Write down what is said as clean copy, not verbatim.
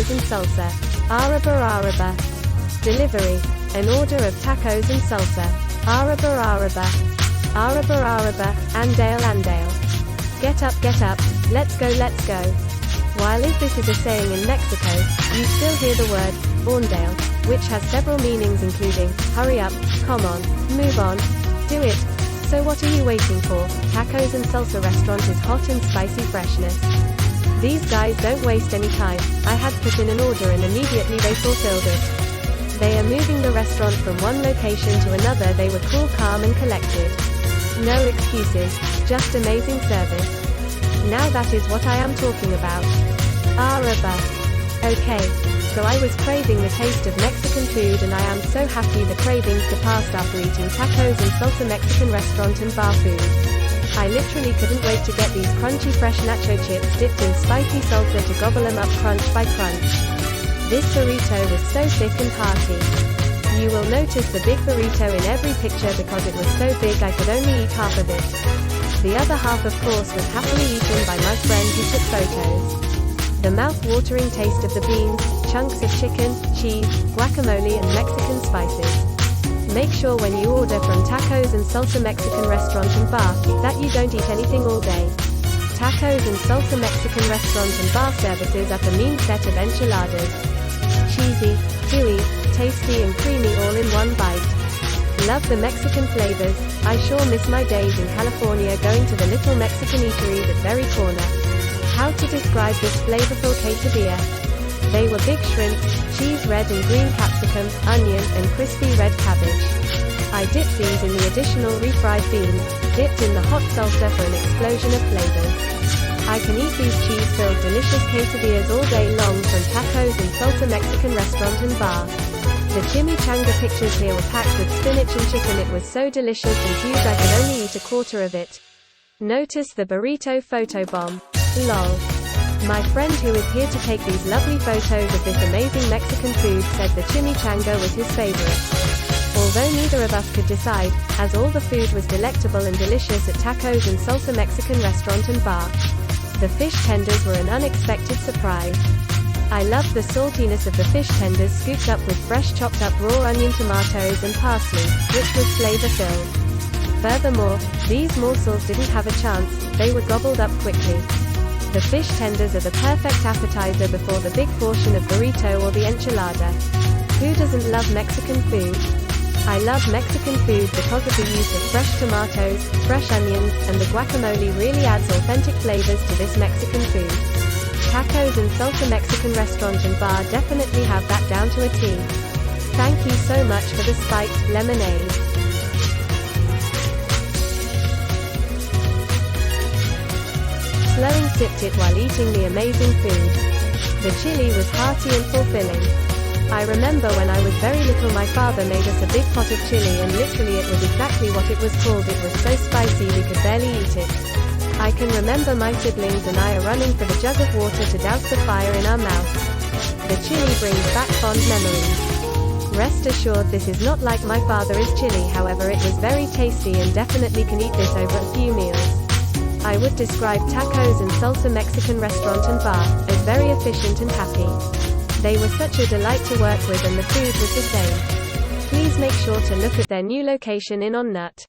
tacos and salsa. Araba. Delivery. An order of tacos and salsa. Araba. Andale. Get up, let's go. While this is a saying in Mexico, you still hear the word, ondale, which has several meanings including, hurry up, come on, move on, do it. So what are you waiting for? Tacos and Salsa restaurant is hot and spicy freshness. These guys don't waste any time. I had put in an order and immediately they fulfilled it. They are moving the restaurant from one location to another. They were cool, calm and collected. No excuses, just amazing service. Now that is what I am talking about. Araba. Okay, so I was craving the taste of Mexican food and I am so happy the cravings surpassed after eating tacos and salsa Mexican restaurant and bar food. I literally couldn't wait to get these crunchy fresh nacho chips dipped in spicy salsa to gobble them up crunch by crunch. This burrito was so thick and hearty. You will notice the big burrito in every picture because it was so big I could only eat half of it. The other half of course was happily eaten by my friend who took photos. The mouth-watering taste of the beans, chunks of chicken, cheese, guacamole and Mexican spices. Make sure when you order from Tacos and Salsa Mexican Restaurant and Bar, that you don't eat anything all day. Tacos and Salsa Mexican Restaurant and Bar services up a mean set of enchiladas. Cheesy, gooey, tasty and creamy all in one bite. Love the Mexican flavors. I sure miss my days in California going to the little Mexican eateries at Berry Corner. How to describe this flavorful quesadilla? They were big shrimp, cheese, red and green capsicum, onion and crispy red cabbage. I dipped these in the additional refried beans, dipped in the hot salsa for an explosion of flavors. I can eat these cheese-filled delicious quesadillas all day long from Tacos and Salsa Mexican Restaurant and Bar. The chimichanga pictures here were packed with spinach and chicken. It was so delicious and huge I could only eat a quarter of it. Notice the burrito photobomb. Lol. My friend who is here to take these lovely photos of this amazing Mexican food said the chimichanga was his favorite. Although neither of us could decide, as all the food was delectable and delicious at Tacos and Salsa Mexican Restaurant and Bar. The fish tenders were an unexpected surprise. I loved the saltiness of the fish tenders scooped up with fresh chopped up raw onion, tomatoes and parsley, which was flavor-filled. Furthermore, these morsels didn't have a chance, they were gobbled up quickly. The fish tenders are the perfect appetizer before the big portion of burrito or the enchilada. Who doesn't love Mexican food? I love Mexican food because of the use of fresh tomatoes, fresh onions, and the guacamole really adds authentic flavors to this Mexican food. Tacos and Salsa Mexican Restaurant and Bar definitely have that down to a T. Thank you so much for the spiked lemonade. Slowing sipped it while eating the amazing food. The chili was hearty and fulfilling. I remember when I was very little my father made us a big pot of chili and literally it was exactly what it was called. It was so spicy we could barely eat it. I can remember my siblings and I are running for the jug of water to douse the fire in our mouth. The chili brings back fond memories. Rest assured this is not like my father's chili, however it was very tasty and definitely can eat this over a few meals. I would describe Tacos and Salsa Mexican Restaurant and Bar as very efficient and happy. They were such a delight to work with and the food was the same. Please make sure to look at their new location in On Nut.